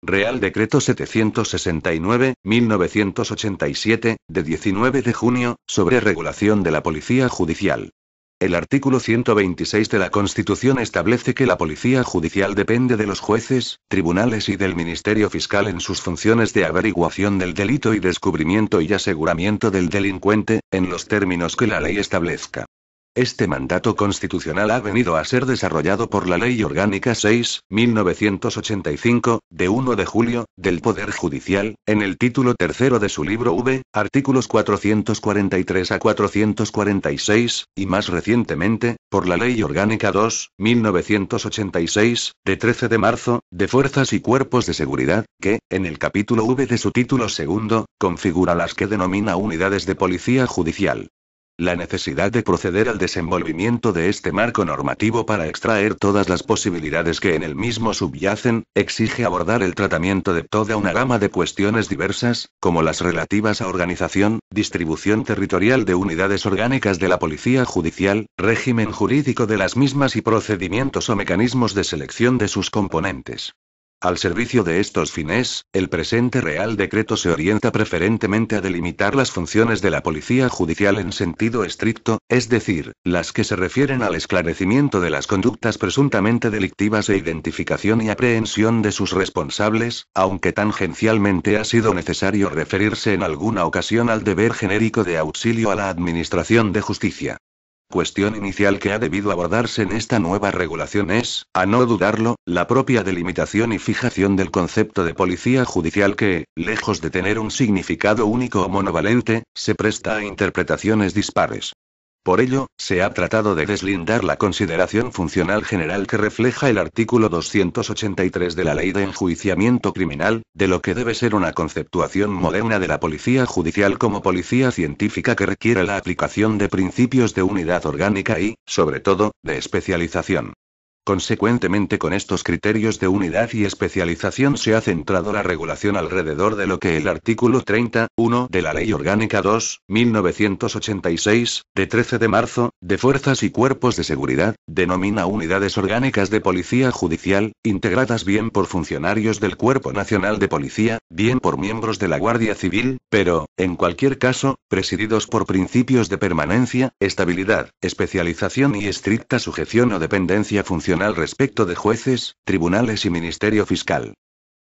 Real Decreto 769/1987, de 19 de junio, sobre regulación de la Policía Judicial. El artículo 126 de la Constitución establece que la Policía Judicial depende de los jueces, tribunales y del Ministerio Fiscal en sus funciones de averiguación del delito y descubrimiento y aseguramiento del delincuente, en los términos que la ley establezca. Este mandato constitucional ha venido a ser desarrollado por la Ley Orgánica 6/1985, de 1 de julio, del Poder Judicial, en el título tercero de su libro V, artículos 443 a 446, y más recientemente, por la Ley Orgánica 2/1986, de 13 de marzo, de Fuerzas y Cuerpos de Seguridad, que, en el capítulo V de su título segundo, configura las que denomina unidades de policía judicial. La necesidad de proceder al desenvolvimiento de este marco normativo para extraer todas las posibilidades que en el mismo subyacen, exige abordar el tratamiento de toda una gama de cuestiones diversas, como las relativas a organización, distribución territorial de unidades orgánicas de la Policía Judicial, régimen jurídico de las mismas y procedimientos o mecanismos de selección de sus componentes. Al servicio de estos fines, el presente Real Decreto se orienta preferentemente a delimitar las funciones de la Policía Judicial en sentido estricto, es decir, las que se refieren al esclarecimiento de las conductas presuntamente delictivas e identificación y aprehensión de sus responsables, aunque tangencialmente ha sido necesario referirse en alguna ocasión al deber genérico de auxilio a la Administración de Justicia. Cuestión inicial que ha debido abordarse en esta nueva regulación es, a no dudarlo, la propia delimitación y fijación del concepto de policía judicial que, lejos de tener un significado único o monovalente, se presta a interpretaciones dispares. Por ello, se ha tratado de deslindar la consideración funcional general que refleja el artículo 283 de la Ley de Enjuiciamiento Criminal, de lo que debe ser una conceptuación moderna de la policía judicial como policía científica que requiere la aplicación de principios de unidad orgánica y, sobre todo, de especialización. Consecuentemente, con estos criterios de unidad y especialización se ha centrado la regulación alrededor de lo que el artículo 30.1 de la Ley Orgánica 2/1986, de 13 de marzo, de Fuerzas y Cuerpos de Seguridad, denomina unidades orgánicas de policía judicial, integradas bien por funcionarios del Cuerpo Nacional de Policía, bien por miembros de la Guardia Civil, pero, en cualquier caso, presididos por principios de permanencia, estabilidad, especialización y estricta sujeción o dependencia funcional respecto de jueces, tribunales y Ministerio Fiscal.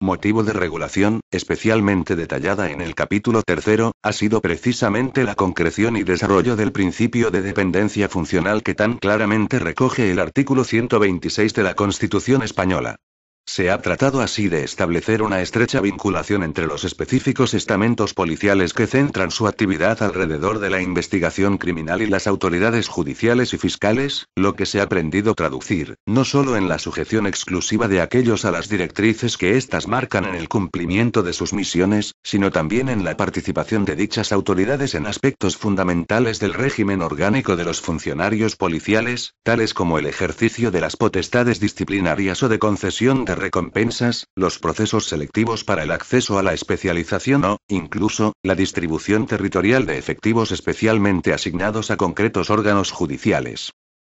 Motivo de regulación, especialmente detallada en el capítulo tercero, ha sido precisamente la concreción y desarrollo del principio de dependencia funcional que tan claramente recoge el artículo 126 de la Constitución española. Se ha tratado así de establecer una estrecha vinculación entre los específicos estamentos policiales que centran su actividad alrededor de la investigación criminal y las autoridades judiciales y fiscales, lo que se ha pretendido traducir, no solo en la sujeción exclusiva de aquellos a las directrices que éstas marcan en el cumplimiento de sus misiones, sino también en la participación de dichas autoridades en aspectos fundamentales del régimen orgánico de los funcionarios policiales, tales como el ejercicio de las potestades disciplinarias o de concesión de recompensas, los procesos selectivos para el acceso a la especialización o, incluso, la distribución territorial de efectivos especialmente asignados a concretos órganos judiciales.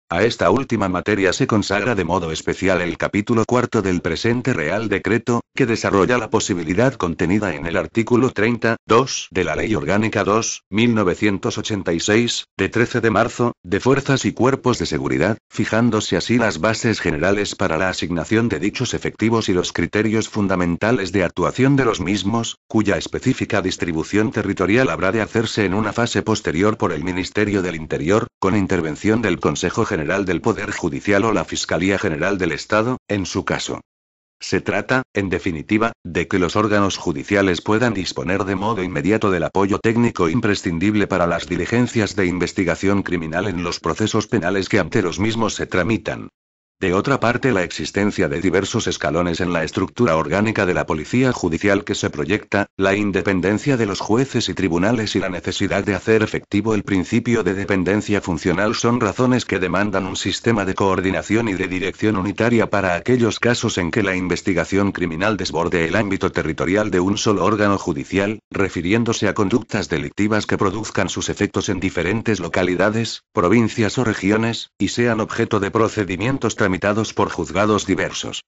A esta última materia se consagra de modo especial el capítulo cuarto del presente Real Decreto, que desarrolla la posibilidad contenida en el artículo 30.2 de la Ley Orgánica 2/1986, de 13 de marzo, de Fuerzas y Cuerpos de Seguridad, fijándose así las bases generales para la asignación de dichos efectivos y los criterios fundamentales de actuación de los mismos, cuya específica distribución territorial habrá de hacerse en una fase posterior por el Ministerio del Interior, con intervención del Consejo General del Poder Judicial o la Fiscalía General del Estado, en su caso. Se trata, en definitiva, de que los órganos judiciales puedan disponer de modo inmediato del apoyo técnico imprescindible para las diligencias de investigación criminal en los procesos penales que ante los mismos se tramitan. De otra parte, la existencia de diversos escalones en la estructura orgánica de la policía judicial que se proyecta, la independencia de los jueces y tribunales y la necesidad de hacer efectivo el principio de dependencia funcional son razones que demandan un sistema de coordinación y de dirección unitaria para aquellos casos en que la investigación criminal desborde el ámbito territorial de un solo órgano judicial, refiriéndose a conductas delictivas que produzcan sus efectos en diferentes localidades, provincias o regiones, y sean objeto de procedimientos tramitados por juzgados diversos.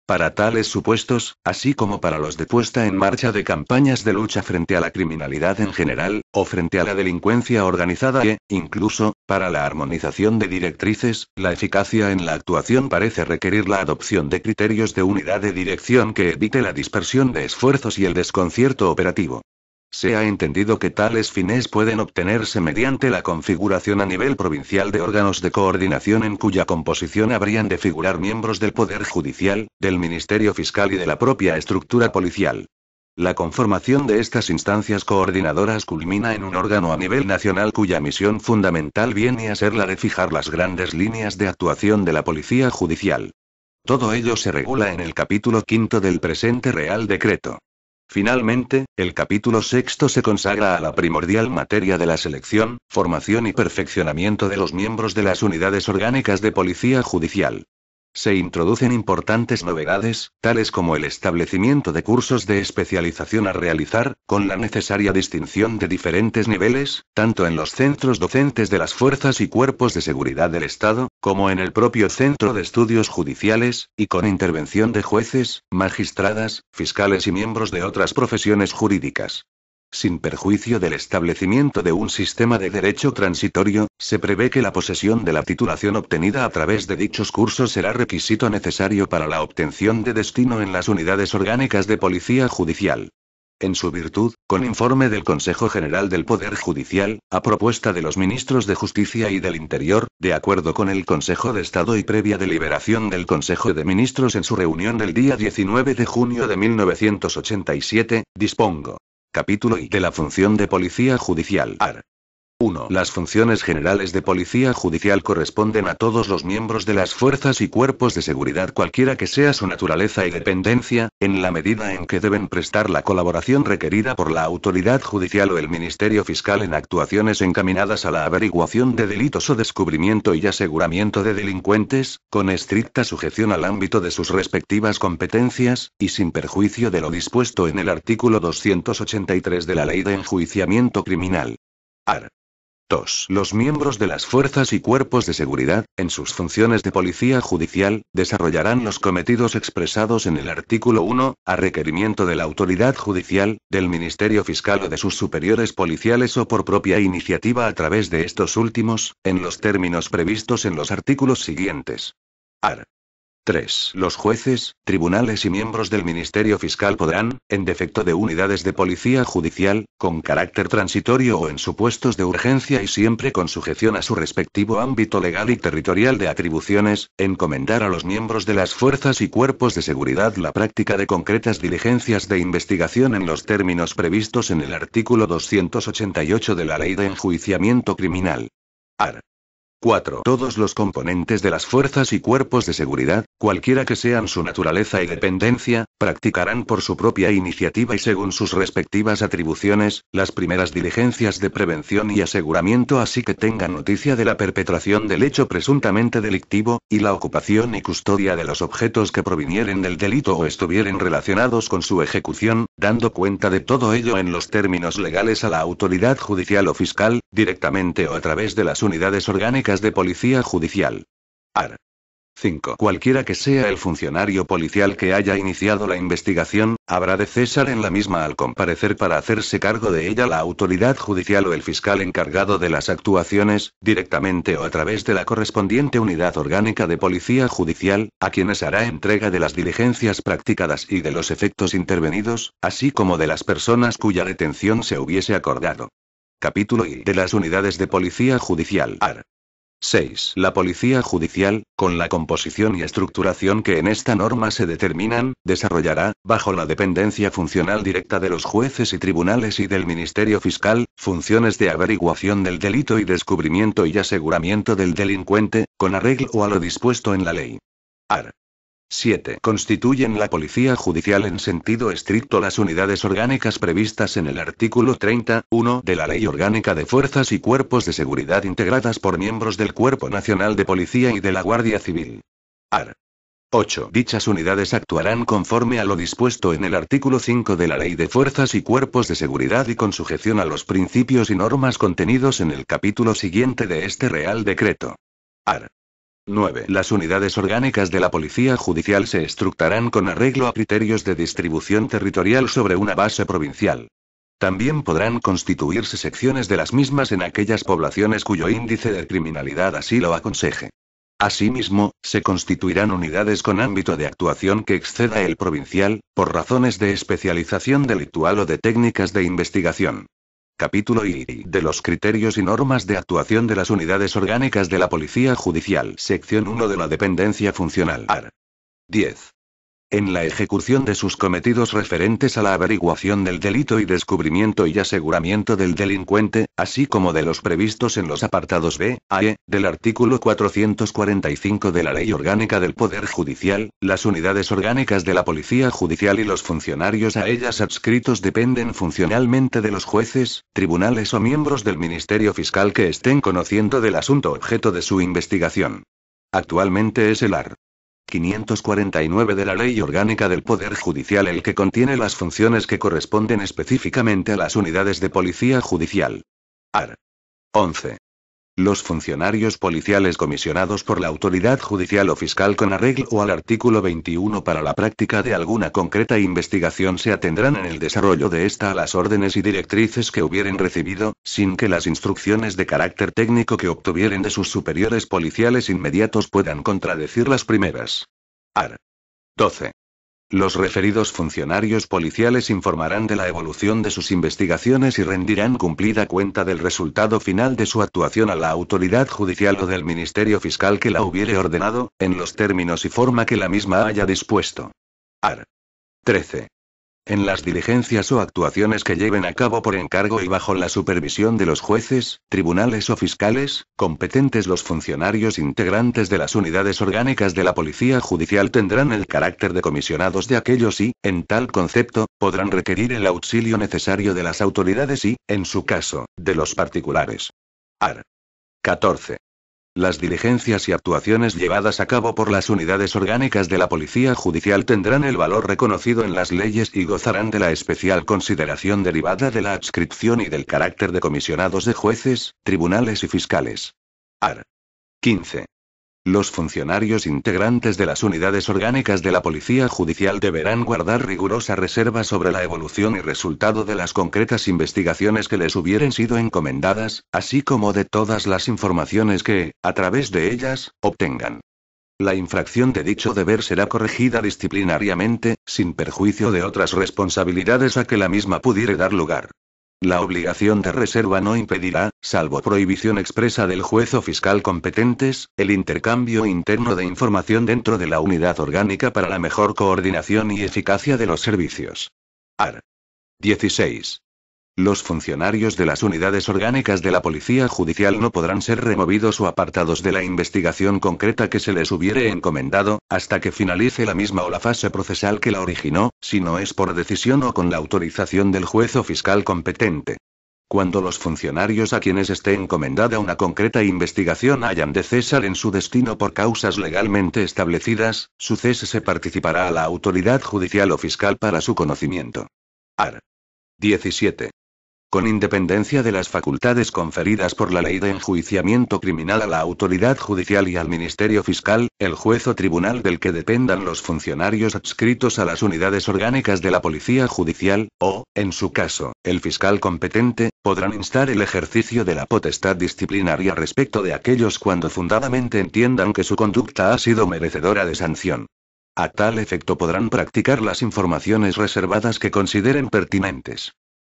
Para tales supuestos, así como para los de puesta en marcha de campañas de lucha frente a la criminalidad en general, o frente a la delincuencia organizada e, incluso, para la armonización de directrices, la eficacia en la actuación parece requerir la adopción de criterios de unidad de dirección que evite la dispersión de esfuerzos y el desconcierto operativo. Se ha entendido que tales fines pueden obtenerse mediante la configuración a nivel provincial de órganos de coordinación en cuya composición habrían de figurar miembros del Poder Judicial, del Ministerio Fiscal y de la propia estructura policial. La conformación de estas instancias coordinadoras culmina en un órgano a nivel nacional cuya misión fundamental viene a ser la de fijar las grandes líneas de actuación de la Policía Judicial. Todo ello se regula en el capítulo 5 del presente Real Decreto. Finalmente, el capítulo 6 se consagra a la primordial materia de la selección, formación y perfeccionamiento de los miembros de las unidades orgánicas de policía judicial. Se introducen importantes novedades, tales como el establecimiento de cursos de especialización a realizar, con la necesaria distinción de diferentes niveles, tanto en los centros docentes de las fuerzas y cuerpos de seguridad del Estado, como en el propio Centro de Estudios Judiciales, y con intervención de jueces, magistradas, fiscales y miembros de otras profesiones jurídicas. Sin perjuicio del establecimiento de un sistema de derecho transitorio, se prevé que la posesión de la titulación obtenida a través de dichos cursos será requisito necesario para la obtención de destino en las unidades orgánicas de policía judicial. En su virtud, con informe del Consejo General del Poder Judicial, a propuesta de los ministros de Justicia y del Interior, de acuerdo con el Consejo de Estado y previa deliberación del Consejo de Ministros en su reunión del día 19 de junio de 1987, dispongo. Capítulo I de la función de policía judicial. Art. 1. Las funciones generales de policía judicial corresponden a todos los miembros de las fuerzas y cuerpos de seguridad cualquiera que sea su naturaleza y dependencia, en la medida en que deben prestar la colaboración requerida por la autoridad judicial o el Ministerio Fiscal en actuaciones encaminadas a la averiguación de delitos o descubrimiento y aseguramiento de delincuentes, con estricta sujeción al ámbito de sus respectivas competencias, y sin perjuicio de lo dispuesto en el artículo 283 de la Ley de Enjuiciamiento Criminal. Art. 2. Los miembros de las fuerzas y cuerpos de seguridad, en sus funciones de policía judicial, desarrollarán los cometidos expresados en el artículo 1, a requerimiento de la autoridad judicial, del Ministerio Fiscal o de sus superiores policiales o por propia iniciativa a través de estos últimos, en los términos previstos en los artículos siguientes. Art. 3. Los jueces, tribunales y miembros del Ministerio Fiscal podrán, en defecto de unidades de policía judicial, con carácter transitorio o en supuestos de urgencia y siempre con sujeción a su respectivo ámbito legal y territorial de atribuciones, encomendar a los miembros de las fuerzas y cuerpos de seguridad la práctica de concretas diligencias de investigación en los términos previstos en el artículo 288 de la Ley de Enjuiciamiento Criminal. Art. 4. Todos los componentes de las fuerzas y cuerpos de seguridad, cualquiera que sean su naturaleza y dependencia, practicarán por su propia iniciativa y según sus respectivas atribuciones, las primeras diligencias de prevención y aseguramiento así que tengan noticia de la perpetración del hecho presuntamente delictivo, y la ocupación y custodia de los objetos que provinieren del delito o estuvieren relacionados con su ejecución, dando cuenta de todo ello en los términos legales a la autoridad judicial o fiscal, directamente o a través de las unidades orgánicas de policía judicial. Art. 5. Cualquiera que sea el funcionario policial que haya iniciado la investigación, habrá de cesar en la misma al comparecer para hacerse cargo de ella la autoridad judicial o el fiscal encargado de las actuaciones, directamente o a través de la correspondiente unidad orgánica de policía judicial, a quienes hará entrega de las diligencias practicadas y de los efectos intervenidos, así como de las personas cuya detención se hubiese acordado. Capítulo I de las unidades de policía judicial. Art. 6. La Policía Judicial, con la composición y estructuración que en esta norma se determinan, desarrollará, bajo la dependencia funcional directa de los jueces y tribunales y del Ministerio Fiscal, funciones de averiguación del delito y descubrimiento y aseguramiento del delincuente, con arreglo a lo dispuesto en la ley. Art. 7. Constituyen la Policía Judicial en sentido estricto las unidades orgánicas previstas en el artículo 30.1 de la Ley Orgánica de Fuerzas y Cuerpos de Seguridad integradas por miembros del Cuerpo Nacional de Policía y de la Guardia Civil. Art. 8. Dichas unidades actuarán conforme a lo dispuesto en el artículo 5 de la Ley de Fuerzas y Cuerpos de Seguridad y con sujeción a los principios y normas contenidos en el capítulo siguiente de este Real Decreto. Art. 9. Las unidades orgánicas de la Policía Judicial se estructurarán con arreglo a criterios de distribución territorial sobre una base provincial. También podrán constituirse secciones de las mismas en aquellas poblaciones cuyo índice de criminalidad así lo aconseje. Asimismo, se constituirán unidades con ámbito de actuación que exceda el provincial, por razones de especialización delictual o de técnicas de investigación. Capítulo I. De los criterios y normas de actuación de las unidades orgánicas de la Policía Judicial. Sección 1 de la dependencia funcional. Art. 10. En la ejecución de sus cometidos referentes a la averiguación del delito y descubrimiento y aseguramiento del delincuente, así como de los previstos en los apartados B, A y E, del artículo 445 de la Ley Orgánica del Poder Judicial, las unidades orgánicas de la Policía Judicial y los funcionarios a ellas adscritos dependen funcionalmente de los jueces, tribunales o miembros del Ministerio Fiscal que estén conociendo del asunto objeto de su investigación. Actualmente es el Art. 549 de la Ley Orgánica del Poder Judicial el que contiene las funciones que corresponden específicamente a las unidades de policía judicial. Art. 11. Los funcionarios policiales comisionados por la autoridad judicial o fiscal con arreglo al artículo 21 para la práctica de alguna concreta investigación se atendrán en el desarrollo de esta a las órdenes y directrices que hubieren recibido, sin que las instrucciones de carácter técnico que obtuvieren de sus superiores policiales inmediatos puedan contradecir las primeras. Art. 12. Los referidos funcionarios policiales informarán de la evolución de sus investigaciones y rendirán cumplida cuenta del resultado final de su actuación a la autoridad judicial o del Ministerio Fiscal que la hubiere ordenado, en los términos y forma que la misma haya dispuesto. Art. 13. En las diligencias o actuaciones que lleven a cabo por encargo y bajo la supervisión de los jueces, tribunales o fiscales, competentes los funcionarios integrantes de las unidades orgánicas de la Policía Judicial tendrán el carácter de comisionados de aquellos y, en tal concepto, podrán requerir el auxilio necesario de las autoridades y, en su caso, de los particulares. Art. 14. Las diligencias y actuaciones llevadas a cabo por las unidades orgánicas de la Policía Judicial tendrán el valor reconocido en las leyes y gozarán de la especial consideración derivada de la adscripción y del carácter de comisionados de jueces, tribunales y fiscales. Art. 15. Los funcionarios integrantes de las unidades orgánicas de la Policía Judicial deberán guardar rigurosa reserva sobre la evolución y resultado de las concretas investigaciones que les hubieren sido encomendadas, así como de todas las informaciones que, a través de ellas, obtengan. La infracción de dicho deber será corregida disciplinariamente, sin perjuicio de otras responsabilidades a que la misma pudiere dar lugar. La obligación de reserva no impedirá, salvo prohibición expresa del juez o fiscal competentes, el intercambio interno de información dentro de la unidad orgánica para la mejor coordinación y eficacia de los servicios. Art. 16. Los funcionarios de las unidades orgánicas de la Policía Judicial no podrán ser removidos o apartados de la investigación concreta que se les hubiere encomendado, hasta que finalice la misma o la fase procesal que la originó, si no es por decisión o con la autorización del juez o fiscal competente. Cuando los funcionarios a quienes esté encomendada una concreta investigación hayan de cesar en su destino por causas legalmente establecidas, su cese se participará a la autoridad judicial o fiscal para su conocimiento. Art. 17. Con independencia de las facultades conferidas por la Ley de Enjuiciamiento Criminal a la autoridad judicial y al Ministerio Fiscal, el juez o tribunal del que dependan los funcionarios adscritos a las unidades orgánicas de la Policía Judicial, o, en su caso, el fiscal competente, podrán instar el ejercicio de la potestad disciplinaria respecto de aquellos cuando fundadamente entiendan que su conducta ha sido merecedora de sanción. A tal efecto podrán practicar las informaciones reservadas que consideren pertinentes.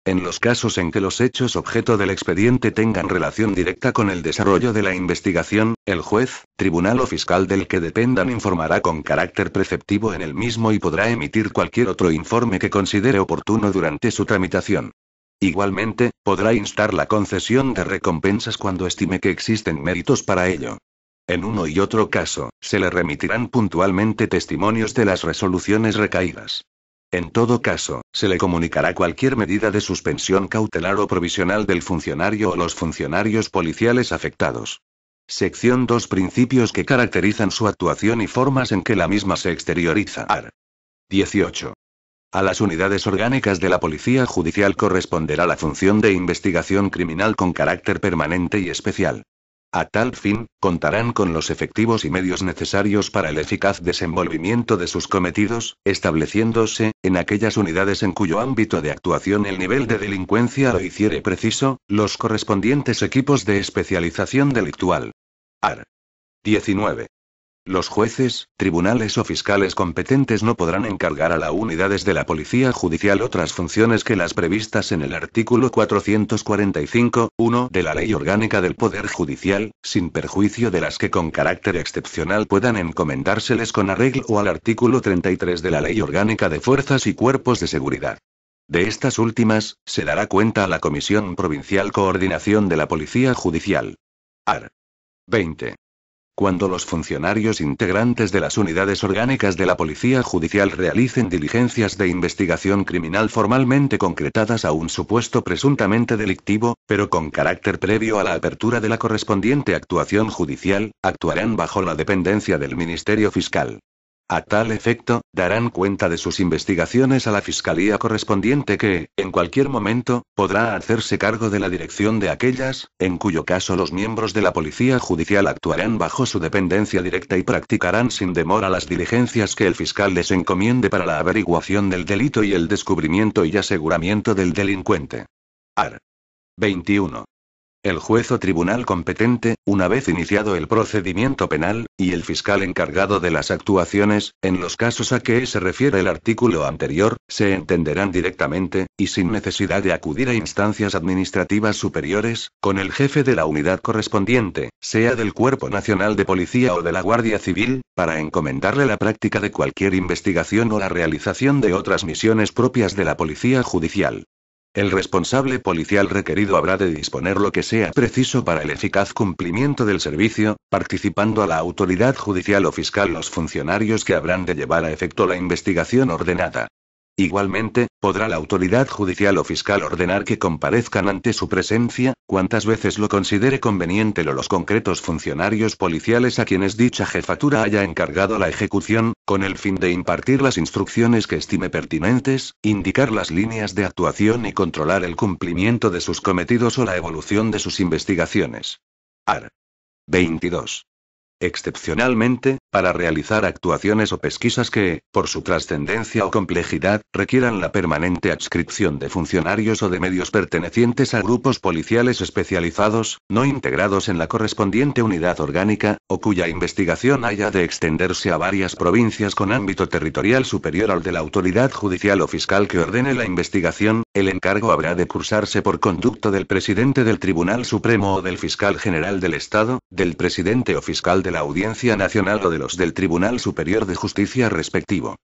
En los casos en que los hechos objeto del expediente tengan relación directa con el desarrollo de la investigación, el juez, tribunal o fiscal del que dependan informará con carácter preceptivo en el mismo y podrá emitir cualquier otro informe que considere oportuno durante su tramitación. Igualmente, podrá instar la concesión de recompensas cuando estime que existen méritos para ello. En uno y otro caso, se le remitirán puntualmente testimonios de las resoluciones recaídas. En todo caso, se le comunicará cualquier medida de suspensión cautelar o provisional del funcionario o los funcionarios policiales afectados. Sección 2. Principios que caracterizan su actuación y formas en que la misma se exterioriza. Art. 18. A las unidades orgánicas de la Policía Judicial corresponderá la función de investigación criminal con carácter permanente y especial. A tal fin, contarán con los efectivos y medios necesarios para el eficaz desenvolvimiento de sus cometidos, estableciéndose, en aquellas unidades en cuyo ámbito de actuación el nivel de delincuencia lo hiciere preciso, los correspondientes equipos de especialización delictual. Art. 19. Los jueces, tribunales o fiscales competentes no podrán encargar a las unidades de la Policía Judicial otras funciones que las previstas en el artículo 445.1 de la Ley Orgánica del Poder Judicial, sin perjuicio de las que con carácter excepcional puedan encomendárseles con arreglo al artículo 33 de la Ley Orgánica de Fuerzas y Cuerpos de Seguridad. De estas últimas, se dará cuenta a la Comisión Provincial Coordinación de la Policía Judicial. Art. 20. Cuando los funcionarios integrantes de las unidades orgánicas de la Policía Judicial realicen diligencias de investigación criminal formalmente concretadas a un supuesto presuntamente delictivo, pero con carácter previo a la apertura de la correspondiente actuación judicial, actuarán bajo la dependencia del Ministerio Fiscal. A tal efecto, darán cuenta de sus investigaciones a la Fiscalía correspondiente que, en cualquier momento, podrá hacerse cargo de la dirección de aquellas, en cuyo caso los miembros de la Policía Judicial actuarán bajo su dependencia directa y practicarán sin demora las diligencias que el fiscal les encomiende para la averiguación del delito y el descubrimiento y aseguramiento del delincuente. Art. 21. El juez o tribunal competente, una vez iniciado el procedimiento penal, y el fiscal encargado de las actuaciones, en los casos a que se refiere el artículo anterior, se entenderán directamente, y sin necesidad de acudir a instancias administrativas superiores, con el jefe de la unidad correspondiente, sea del Cuerpo Nacional de Policía o de la Guardia Civil, para encomendarle la práctica de cualquier investigación o la realización de otras misiones propias de la Policía Judicial. El responsable policial requerido habrá de disponer lo que sea preciso para el eficaz cumplimiento del servicio, participando a la autoridad judicial o fiscal los funcionarios que habrán de llevar a efecto la investigación ordenada. Igualmente, podrá la autoridad judicial o fiscal ordenar que comparezcan ante su presencia, cuantas veces lo considere conveniente los concretos funcionarios policiales a quienes dicha jefatura haya encargado la ejecución, con el fin de impartir las instrucciones que estime pertinentes, indicar las líneas de actuación y controlar el cumplimiento de sus cometidos o la evolución de sus investigaciones. Art. 22. Excepcionalmente, para realizar actuaciones o pesquisas que, por su trascendencia o complejidad, requieran la permanente adscripción de funcionarios o de medios pertenecientes a grupos policiales especializados, no integrados en la correspondiente unidad orgánica, o cuya investigación haya de extenderse a varias provincias con ámbito territorial superior al de la autoridad judicial o fiscal que ordene la investigación, el encargo habrá de cursarse por conducto del presidente del Tribunal Supremo o del fiscal general del Estado, del presidente o fiscal de la Audiencia Nacional o de los del Tribunal Superior de Justicia respectivo.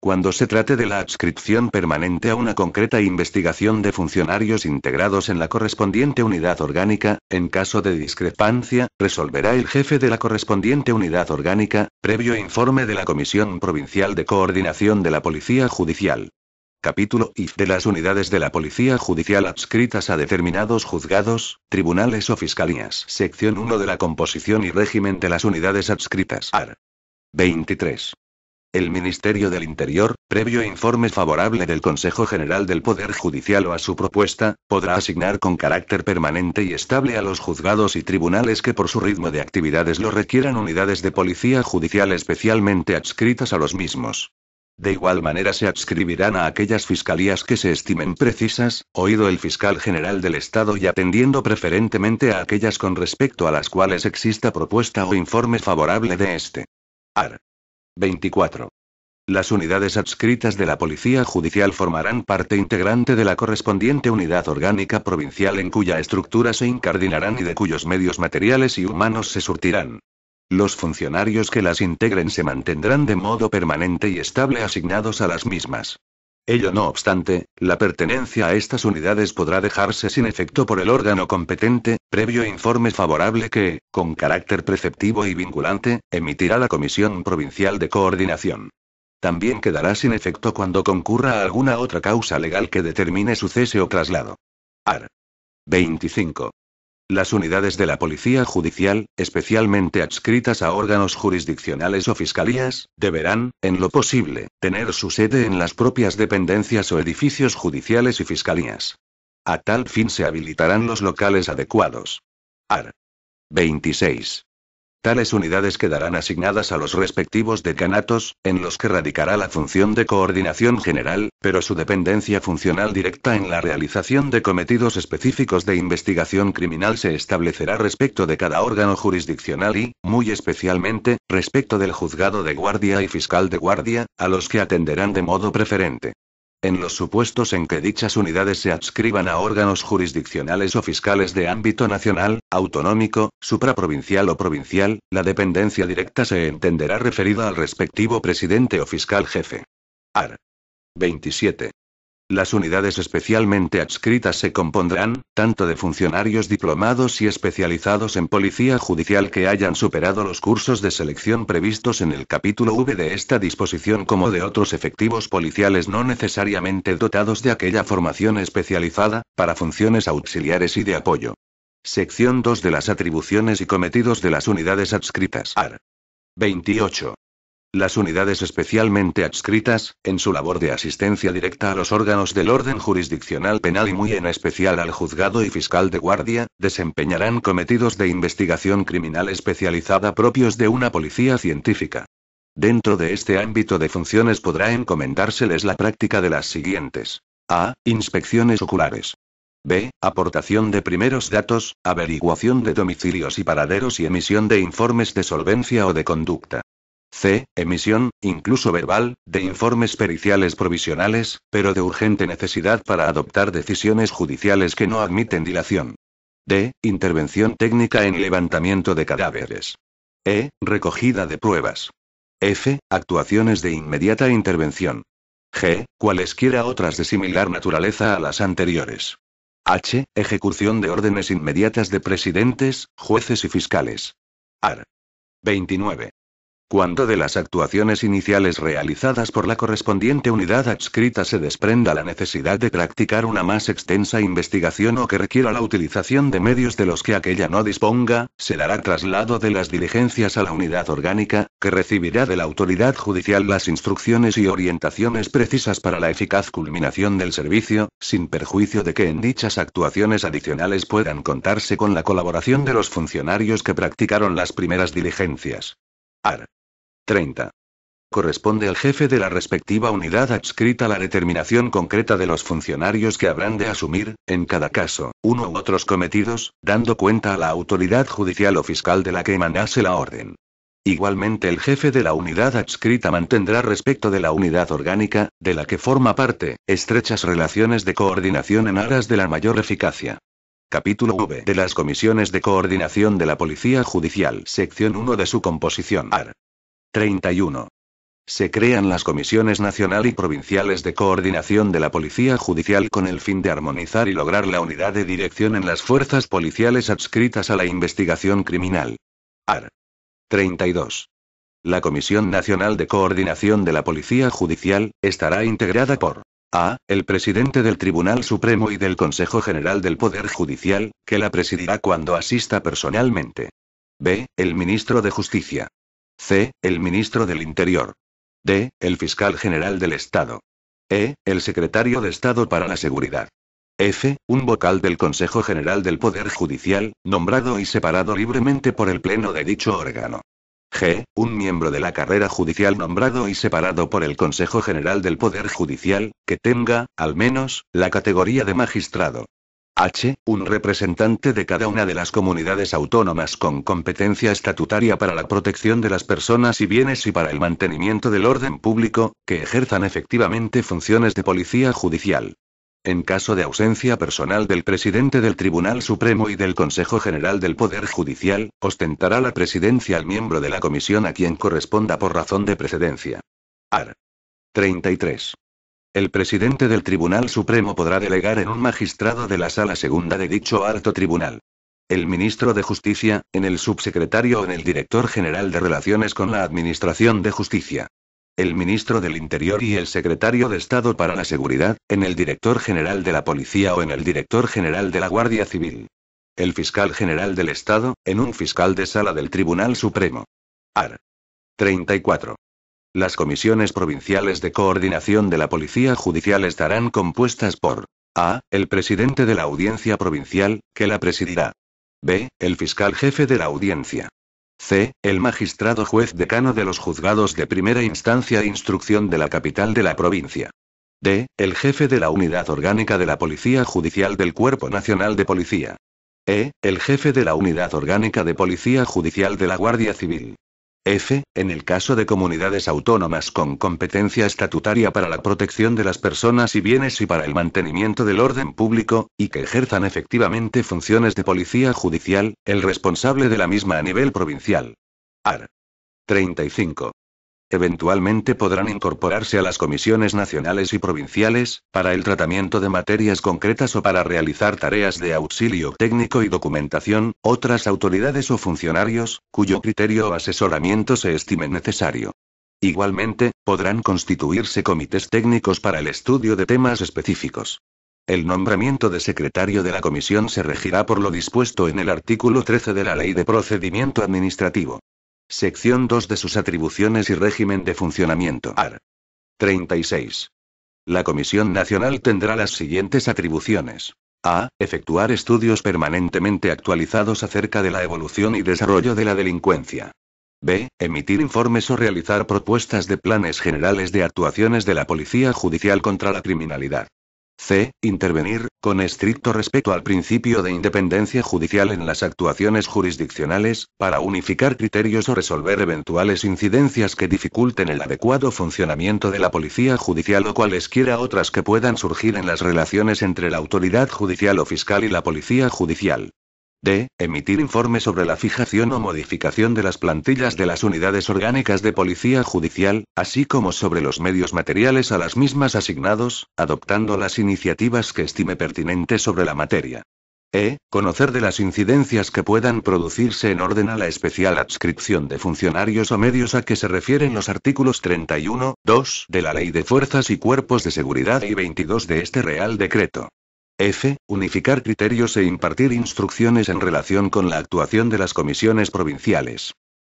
Cuando se trate de la adscripción permanente a una concreta investigación de funcionarios integrados en la correspondiente unidad orgánica, en caso de discrepancia, resolverá el jefe de la correspondiente unidad orgánica, previo informe de la Comisión Provincial de Coordinación de la Policía Judicial. Capítulo I. De las unidades de la Policía Judicial adscritas a determinados juzgados, tribunales o fiscalías. Sección 1 de la composición y régimen de las unidades adscritas. Art. 23. El Ministerio del Interior, previo informe favorable del Consejo General del Poder Judicial o a su propuesta, podrá asignar con carácter permanente y estable a los juzgados y tribunales que por su ritmo de actividades lo requieran unidades de policía judicial especialmente adscritas a los mismos. De igual manera se adscribirán a aquellas fiscalías que se estimen precisas, oído el fiscal general del Estado y atendiendo preferentemente a aquellas con respecto a las cuales exista propuesta o informe favorable de este. Art. 24. Las unidades adscritas de la Policía Judicial formarán parte integrante de la correspondiente unidad orgánica provincial en cuya estructura se incardinarán y de cuyos medios materiales y humanos se surtirán. Los funcionarios que las integren se mantendrán de modo permanente y estable asignados a las mismas. Ello no obstante, la pertenencia a estas unidades podrá dejarse sin efecto por el órgano competente, previo informe favorable que, con carácter preceptivo y vinculante, emitirá la Comisión Provincial de Coordinación. También quedará sin efecto cuando concurra alguna otra causa legal que determine su cese o traslado. Art. 25. Las unidades de la Policía Judicial, especialmente adscritas a órganos jurisdiccionales o fiscalías, deberán, en lo posible, tener su sede en las propias dependencias o edificios judiciales y fiscalías. A tal fin se habilitarán los locales adecuados. Art. 26. Tales unidades quedarán asignadas a los respectivos decanatos, en los que radicará la función de coordinación general, pero su dependencia funcional directa en la realización de cometidos específicos de investigación criminal se establecerá respecto de cada órgano jurisdiccional y, muy especialmente, respecto del juzgado de guardia y fiscal de guardia, a los que atenderán de modo preferente. En los supuestos en que dichas unidades se adscriban a órganos jurisdiccionales o fiscales de ámbito nacional, autonómico, supraprovincial o provincial, la dependencia directa se entenderá referida al respectivo presidente o fiscal jefe. Art. 27. Las unidades especialmente adscritas se compondrán, tanto de funcionarios diplomados y especializados en policía judicial que hayan superado los cursos de selección previstos en el capítulo V de esta disposición como de otros efectivos policiales no necesariamente dotados de aquella formación especializada, para funciones auxiliares y de apoyo. Sección 2 de las atribuciones y cometidos de las unidades adscritas. Art. 28. Las unidades especialmente adscritas, en su labor de asistencia directa a los órganos del orden jurisdiccional penal y muy en especial al juzgado y fiscal de guardia, desempeñarán cometidos de investigación criminal especializada propios de una policía científica. Dentro de este ámbito de funciones podrá encomendárseles la práctica de las siguientes. A. Inspecciones oculares. B. Aportación de primeros datos, averiguación de domicilios y paraderos y emisión de informes de solvencia o de conducta. C. Emisión, incluso verbal, de informes periciales provisionales, pero de urgente necesidad para adoptar decisiones judiciales que no admiten dilación. D. Intervención técnica en levantamiento de cadáveres. E. Recogida de pruebas. F. Actuaciones de inmediata intervención. G. Cualesquiera otras de similar naturaleza a las anteriores. H. Ejecución de órdenes inmediatas de presidentes, jueces y fiscales. Art. 29. Cuando de las actuaciones iniciales realizadas por la correspondiente unidad adscrita se desprenda la necesidad de practicar una más extensa investigación o que requiera la utilización de medios de los que aquella no disponga, se dará traslado de las diligencias a la unidad orgánica, que recibirá de la autoridad judicial las instrucciones y orientaciones precisas para la eficaz culminación del servicio, sin perjuicio de que en dichas actuaciones adicionales puedan contarse con la colaboración de los funcionarios que practicaron las primeras diligencias. Art. 30. Corresponde al jefe de la respectiva unidad adscrita la determinación concreta de los funcionarios que habrán de asumir, en cada caso, uno u otros cometidos, dando cuenta a la autoridad judicial o fiscal de la que emanase la orden. Igualmente el jefe de la unidad adscrita mantendrá respecto de la unidad orgánica, de la que forma parte, estrechas relaciones de coordinación en aras de la mayor eficacia. Capítulo V de las comisiones de coordinación de la Policía Judicial. Sección 1 de su composición. Art. 31. Se crean las comisiones nacional y provinciales de coordinación de la Policía Judicial con el fin de armonizar y lograr la unidad de dirección en las fuerzas policiales adscritas a la investigación criminal. Art. 32. La Comisión Nacional de Coordinación de la Policía Judicial estará integrada por A. El presidente del Tribunal Supremo y del Consejo General del Poder Judicial, que la presidirá cuando asista personalmente. B. El ministro de Justicia. C. El ministro del Interior. D. El fiscal general del Estado. E. El secretario de Estado para la Seguridad. F. Un vocal del Consejo General del Poder Judicial, nombrado y separado libremente por el Pleno de dicho órgano. G. Un miembro de la carrera judicial nombrado y separado por el Consejo General del Poder Judicial, que tenga, al menos, la categoría de magistrado. H. Un representante de cada una de las comunidades autónomas con competencia estatutaria para la protección de las personas y bienes y para el mantenimiento del orden público, que ejerzan efectivamente funciones de policía judicial. En caso de ausencia personal del presidente del Tribunal Supremo y del Consejo General del Poder Judicial, ostentará la presidencia al miembro de la comisión a quien corresponda por razón de precedencia. Art. 33. El presidente del Tribunal Supremo podrá delegar en un magistrado de la Sala Segunda de dicho alto tribunal. El ministro de Justicia, en el subsecretario o en el director general de Relaciones con la Administración de Justicia. El ministro del Interior y el secretario de Estado para la Seguridad, en el director general de la Policía o en el director general de la Guardia Civil. El fiscal general del Estado, en un fiscal de sala del Tribunal Supremo. Art. 34. Las comisiones provinciales de coordinación de la Policía Judicial estarán compuestas por A. El presidente de la Audiencia Provincial, que la presidirá. B. El fiscal jefe de la audiencia. C. El magistrado juez decano de los juzgados de primera instancia e instrucción de la capital de la provincia. D. El jefe de la unidad orgánica de la Policía Judicial del Cuerpo Nacional de Policía. E. El jefe de la unidad orgánica de Policía Judicial de la Guardia Civil. F. En el caso de comunidades autónomas con competencia estatutaria para la protección de las personas y bienes y para el mantenimiento del orden público, y que ejerzan efectivamente funciones de policía judicial, el responsable de la misma a nivel provincial. Art. 35. Eventualmente podrán incorporarse a las comisiones nacionales y provinciales, para el tratamiento de materias concretas o para realizar tareas de auxilio técnico y documentación, otras autoridades o funcionarios, cuyo criterio o asesoramiento se estime necesario. Igualmente, podrán constituirse comités técnicos para el estudio de temas específicos. El nombramiento de secretario de la comisión se regirá por lo dispuesto en el artículo 13 de la Ley de Procedimiento Administrativo. Sección 2 de sus atribuciones y régimen de funcionamiento. Art. 36. La Comisión Nacional tendrá las siguientes atribuciones. A. Efectuar estudios permanentemente actualizados acerca de la evolución y desarrollo de la delincuencia. B. Emitir informes o realizar propuestas de planes generales de actuaciones de la Policía Judicial contra la criminalidad. C. Intervenir, con estricto respeto al principio de independencia judicial en las actuaciones jurisdiccionales, para unificar criterios o resolver eventuales incidencias que dificulten el adecuado funcionamiento de la policía judicial o cualesquiera otras que puedan surgir en las relaciones entre la autoridad judicial o fiscal y la policía judicial. D. Emitir informes sobre la fijación o modificación de las plantillas de las unidades orgánicas de policía judicial, así como sobre los medios materiales a las mismas asignados, adoptando las iniciativas que estime pertinentes sobre la materia. E. Conocer de las incidencias que puedan producirse en orden a la especial adscripción de funcionarios o medios a que se refieren los artículos 31, 2 de la Ley de Fuerzas y Cuerpos de Seguridad y 22 de este Real Decreto. F. Unificar criterios e impartir instrucciones en relación con la actuación de las comisiones provinciales.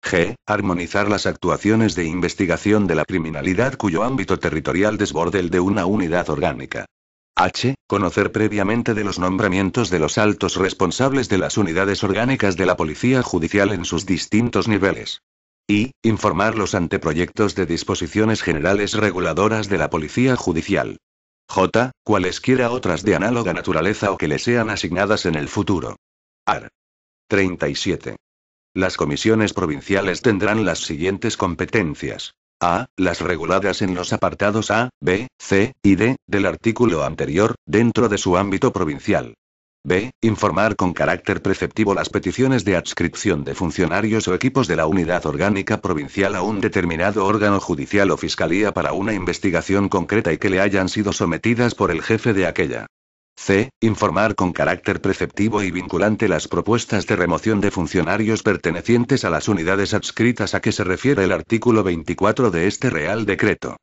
G. Armonizar las actuaciones de investigación de la criminalidad cuyo ámbito territorial desborde el de una unidad orgánica. H. Conocer previamente de los nombramientos de los altos responsables de las unidades orgánicas de la Policía Judicial en sus distintos niveles. I. Informar los anteproyectos de disposiciones generales reguladoras de la Policía Judicial. J. Cualesquiera otras de análoga naturaleza o que le sean asignadas en el futuro. Art. 37. Las comisiones provinciales tendrán las siguientes competencias. A. Las reguladas en los apartados A, B, C y D del artículo anterior, dentro de su ámbito provincial. B. Informar con carácter preceptivo las peticiones de adscripción de funcionarios o equipos de la unidad orgánica provincial a un determinado órgano judicial o fiscalía para una investigación concreta y que le hayan sido sometidas por el jefe de aquella. C. Informar con carácter preceptivo y vinculante las propuestas de remoción de funcionarios pertenecientes a las unidades adscritas a que se refiere el artículo 24 de este Real Decreto.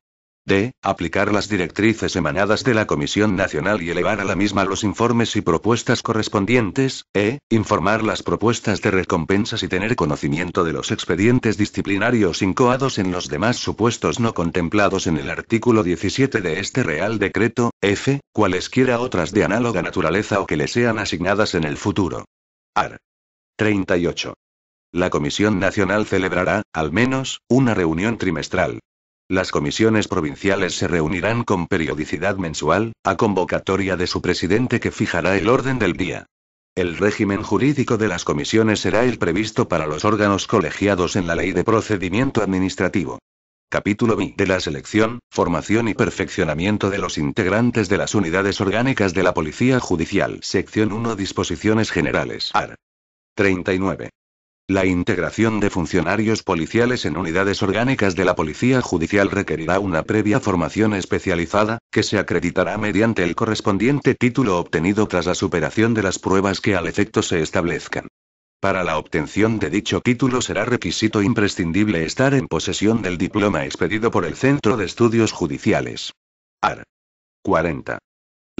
D. Aplicar las directrices emanadas de la Comisión Nacional y elevar a la misma los informes y propuestas correspondientes. E. Informar las propuestas de recompensas y tener conocimiento de los expedientes disciplinarios incoados en los demás supuestos no contemplados en el artículo 17 de este Real Decreto. F. Cualesquiera otras de análoga naturaleza o que le sean asignadas en el futuro. Art. 38. La Comisión Nacional celebrará, al menos, una reunión trimestral. Las comisiones provinciales se reunirán con periodicidad mensual, a convocatoria de su presidente que fijará el orden del día. El régimen jurídico de las comisiones será el previsto para los órganos colegiados en la Ley de Procedimiento Administrativo. Capítulo B. De la selección, formación y perfeccionamiento de los integrantes de las unidades orgánicas de la Policía Judicial. Sección 1. Disposiciones generales. Art. 39. La integración de funcionarios policiales en unidades orgánicas de la Policía Judicial requerirá una previa formación especializada, que se acreditará mediante el correspondiente título obtenido tras la superación de las pruebas que al efecto se establezcan. Para la obtención de dicho título será requisito imprescindible estar en posesión del diploma expedido por el Centro de Estudios Judiciales. Art. 40.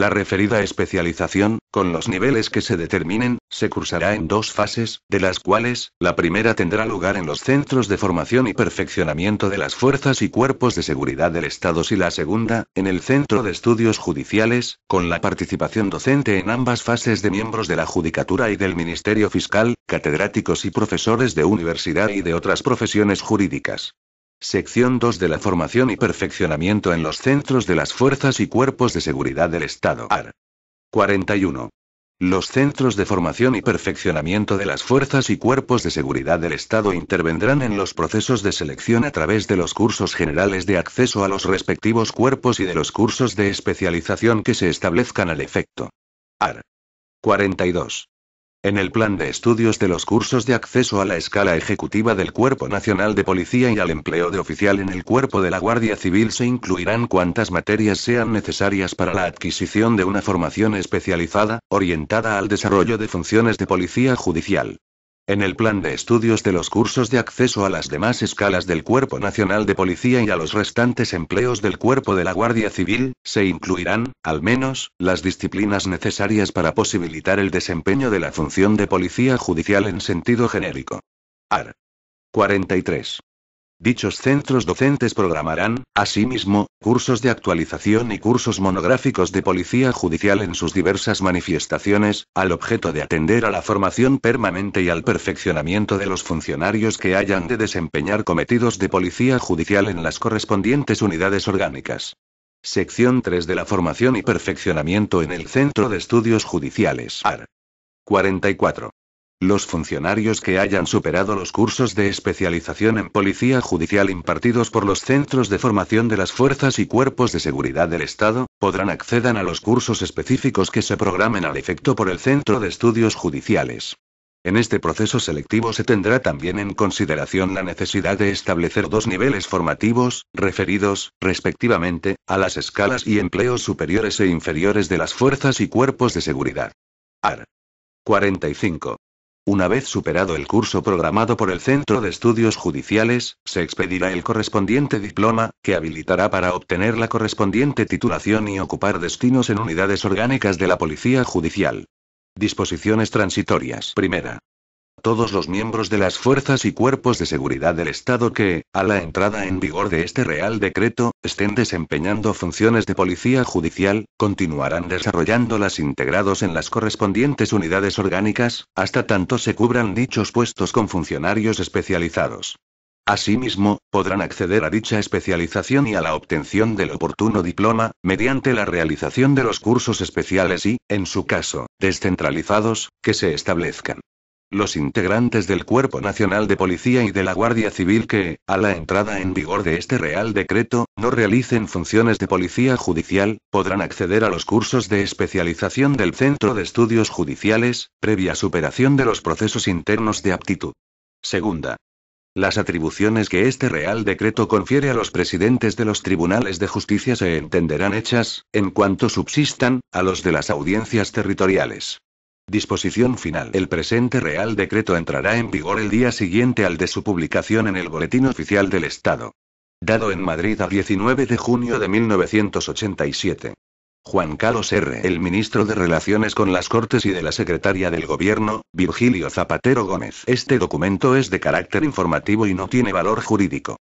La referida especialización, con los niveles que se determinen, se cursará en 2 fases, de las cuales, la primera tendrá lugar en los centros de formación y perfeccionamiento de las fuerzas y cuerpos de seguridad del Estado y la segunda, en el Centro de Estudios Judiciales, con la participación docente en ambas fases de miembros de la Judicatura y del Ministerio Fiscal, catedráticos y profesores de universidad y de otras profesiones jurídicas. Sección 2 de la formación y perfeccionamiento en los centros de las fuerzas y cuerpos de seguridad del Estado. Art. 41. Los centros de formación y perfeccionamiento de las fuerzas y cuerpos de seguridad del Estado intervendrán en los procesos de selección a través de los cursos generales de acceso a los respectivos cuerpos y de los cursos de especialización que se establezcan al efecto. Art. 42. En el plan de estudios de los cursos de acceso a la escala ejecutiva del Cuerpo Nacional de Policía y al empleo de oficial en el Cuerpo de la Guardia Civil se incluirán cuantas materias sean necesarias para la adquisición de una formación especializada, orientada al desarrollo de funciones de policía judicial. En el plan de estudios de los cursos de acceso a las demás escalas del Cuerpo Nacional de Policía y a los restantes empleos del Cuerpo de la Guardia Civil, se incluirán, al menos, las disciplinas necesarias para posibilitar el desempeño de la función de policía judicial en sentido genérico. Art. 43. Dichos centros docentes programarán, asimismo, cursos de actualización y cursos monográficos de policía judicial en sus diversas manifestaciones, al objeto de atender a la formación permanente y al perfeccionamiento de los funcionarios que hayan de desempeñar cometidos de policía judicial en las correspondientes unidades orgánicas. Sección 3 de la formación y perfeccionamiento en el Centro de Estudios Judiciales. Art. 44. Los funcionarios que hayan superado los cursos de especialización en policía judicial impartidos por los centros de formación de las fuerzas y cuerpos de seguridad del Estado, podrán acceder a los cursos específicos que se programen al efecto por el Centro de Estudios Judiciales. En este proceso selectivo se tendrá también en consideración la necesidad de establecer 2 niveles formativos, referidos, respectivamente, a las escalas y empleos superiores e inferiores de las fuerzas y cuerpos de seguridad. Art. 45. Una vez superado el curso programado por el Centro de Estudios Judiciales, se expedirá el correspondiente diploma, que habilitará para obtener la correspondiente titulación y ocupar destinos en unidades orgánicas de la Policía Judicial. Disposiciones transitorias. Primera. Todos los miembros de las fuerzas y cuerpos de seguridad del Estado que, a la entrada en vigor de este Real Decreto, estén desempeñando funciones de policía judicial, continuarán desarrollándolas integrados en las correspondientes unidades orgánicas, hasta tanto se cubran dichos puestos con funcionarios especializados. Asimismo, podrán acceder a dicha especialización y a la obtención del oportuno diploma, mediante la realización de los cursos especiales y, en su caso, descentralizados, que se establezcan. Los integrantes del Cuerpo Nacional de Policía y de la Guardia Civil que, a la entrada en vigor de este Real Decreto, no realicen funciones de policía judicial, podrán acceder a los cursos de especialización del Centro de Estudios Judiciales, previa superación de los procesos internos de aptitud. Segunda. Las atribuciones que este Real Decreto confiere a los presidentes de los tribunales de justicia se entenderán hechas, en cuanto subsistan, a los de las audiencias territoriales. Disposición final. El presente Real Decreto entrará en vigor el día siguiente al de su publicación en el Boletín Oficial del Estado. Dado en Madrid a 19 de junio de 1987. Juan Carlos R. El ministro de Relaciones con las Cortes y de la Secretaria del Gobierno, Virgilio Zapatero Gómez. Este documento es de carácter informativo y no tiene valor jurídico.